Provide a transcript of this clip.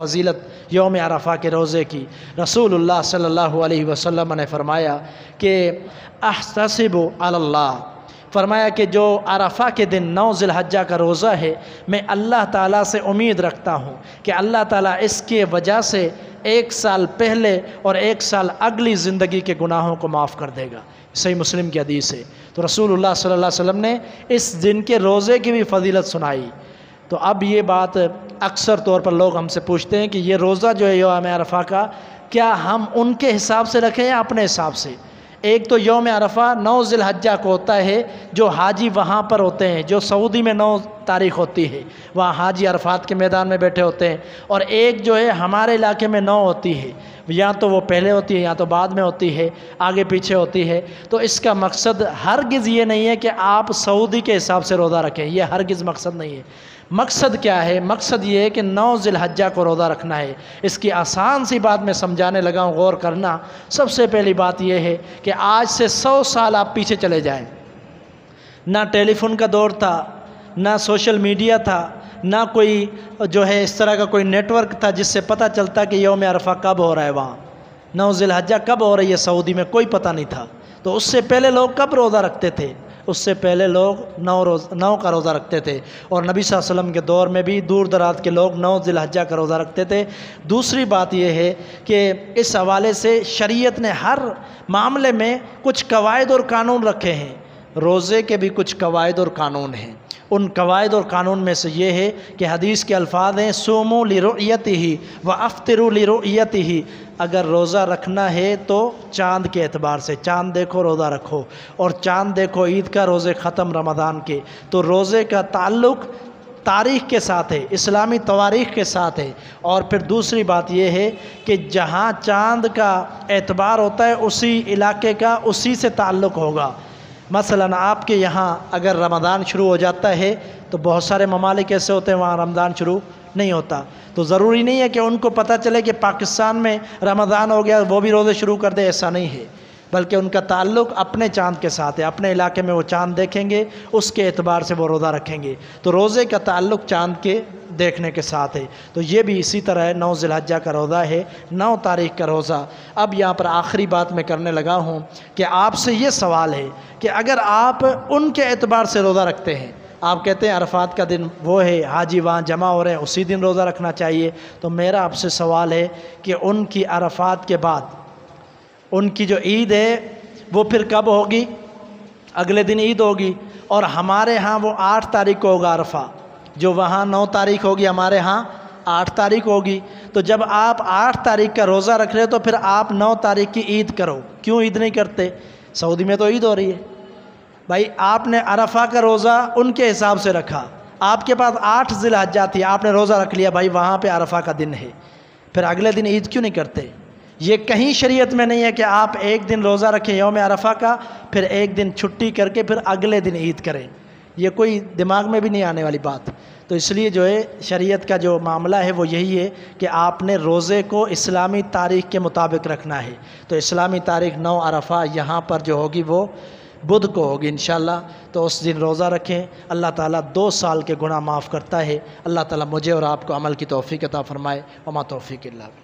फजीलत यौम अरफा के रोज़े की रसूलुल्लाह सल्लल्लाहु अलैहि वसल्लम ने फरमाया कि अहतसिबु अलल्लाह, फरमाया कि जो अरफा के दिन 9 ज़िलहज्जा का रोज़ा है, मैं अल्लाह ताला से उम्मीद रखता हूँ कि अल्लाह ताला इसके वजह से 1 साल पहले और 1 साल अगली ज़िंदगी के गुनाहों को माफ़ कर देगा। सही मुस्लिम की हदीस है। तो रसूलुल्लाह सल्लल्लाहु अलैहि वसल्लम ने इस दिन के रोज़े की भी फजीलत सुनाई। तो अब ये बात अक्सर तौर पर लोग हमसे पूछते हैं कि ये रोज़ा जो है यौम अरफा का, क्या हम उनके हिसाब से रखें या अपने हिसाब से। एक तो यौम अरफा 9 ज़िलहज्जा को होता है, जो हाजी वहाँ पर होते हैं, जो सऊदी में 9 तारीख होती है, वहाँ हाजी अरफात के मैदान में बैठे होते हैं। और एक जो है हमारे इलाके में 9 होती है, या तो वो पहले होती है या तो बाद में होती है, आगे पीछे होती है। तो इसका मकसद हरगिज़ ये नहीं है कि आप सऊदी के हिसाब से रोज़ा रखें, ये हरगिज़ मकसद नहीं है। मकसद क्या है? मकसद ये है कि 9 ज़िलहज्जा को रोज़ा रखना है। इसकी आसान सी बात मैं समझाने लगा हूँ, गौर करना। सबसे पहली बात यह है कि आज से 100 साल आप पीछे चले जाएं। ना टेलीफोन का दौर था, ना सोशल मीडिया था, ना कोई जो है इस तरह का कोई नेटवर्क था जिससे पता चलता कि यौम अरफा कब हो रहा है, वहाँ 9 ज़िलहज्जा कब हो रही है सऊदी में, कोई पता नहीं था। तो उससे पहले लोग कब रोज़ा रखते थे? उससे पहले लोग 9 का रोज़ा रखते थे। और नबी सल्लल्लाहु अलैहि वसल्लम के दौर में भी दूर दराज के लोग 9 ज़िलहज्जा का रोज़ा रखते थे। दूसरी बात यह है कि इस हवाले से शरीयत ने हर मामले में कुछ कवायद और कानून रखे हैं। रोज़े के भी कुछ कवायद और कानून हैं। उन कवायद और कानून में से ये है कि हदीस के अल्फाज हैं, सोमो लिरुयतिही व अफ्तिरू लिरुयतिही। अगर रोज़ा रखना है तो चाँद के एतबार से, चाँद देखो रोज़ा रखो, और चाँद देखो ईद का, रोज़े ख़त्म रमज़ान के। तो रोज़े का ताल्लुक़ तारीख़ के साथ है, इस्लामी तवारीख़ के साथ है। और फिर दूसरी बात यह है कि जहाँ चाँद का एतबार होता है उसी इलाके का उसी से ताल्लुक़ होगा। मसलन आपके यहाँ अगर रमज़ान शुरू हो जाता है तो बहुत सारे ममालिक ऐसे होते हैं वहाँ रमज़ान शुरू नहीं होता। तो ज़रूरी नहीं है कि उनको पता चले कि पाकिस्तान में रमज़ान हो गया वो भी रोज़े शुरू कर दे, ऐसा नहीं है। बल्कि उनका ताल्लुक़ अपने चाँद के साथ है। अपने इलाके में वो चाँद देखेंगे, उसके एतबार से वो रोज़ा रखेंगे। तो रोज़े का ताल्लुक़ चाँद के देखने के साथ है। तो ये भी इसी तरह है, 9 ज़िलहज्जा का रोज़ा है, 9 तारीख़ का रोज़ा। अब यहाँ पर आखिरी बात मैं करने लगा हूँ कि आपसे ये सवाल है कि अगर आप उनके एतबार से रोज़ा रखते हैं, आप कहते हैं अरफात का दिन वो है, हाजी वहाँ जमा हो रहे हैं, उसी दिन रोज़ा रखना चाहिए, तो मेरा आपसे सवाल है कि उनकी अरफात के बाद उनकी जो ईद है वो फिर कब होगी? अगले दिन ईद होगी। और हमारे यहाँ वो 8 तारीख को होगा अरफा, जो वहाँ 9 तारीख होगी, हमारे यहाँ 8 तारीख होगी। तो जब आप 8 तारीख का रोज़ा रख रहे हो तो फिर आप 9 तारीख की ईद करो, क्यों ईद नहीं करते? सऊदी में तो ईद हो रही है। भाई आपने अरफा का रोज़ा उनके हिसाब से रखा, आपके पास 8 ज़िलहज्जा थी, आपने रोज़ा रख लिया, भाई वहाँ पे अरफा का दिन है, फिर अगले दिन ईद क्यों नहीं करते? ये कहीं शरीयत में नहीं है कि आप एक दिन रोज़ा रखें यौम अरफा का, फिर एक दिन छुट्टी करके फिर अगले दिन ईद करें। ये कोई दिमाग में भी नहीं आने वाली बात। तो इसलिए जो है शरीयत का जो मामला है वो यही है कि आपने रोज़े को इस्लामी तारीख़ के मुताबिक रखना है। तो इस्लामी तारीख़ 9 अरफा यहाँ पर जो होगी वो बुध को होगी इंशाअल्लाह। तो उस दिन रोज़ा रखें। अल्लाह ताला 2 साल के गुनाह माफ़ करता है। अल्लाह ताला मुझे और आपको अमल की तौफ़ीक़ अता फ़रमाए। वमा तौफ़ीक़ इल्ला बिल्लाह।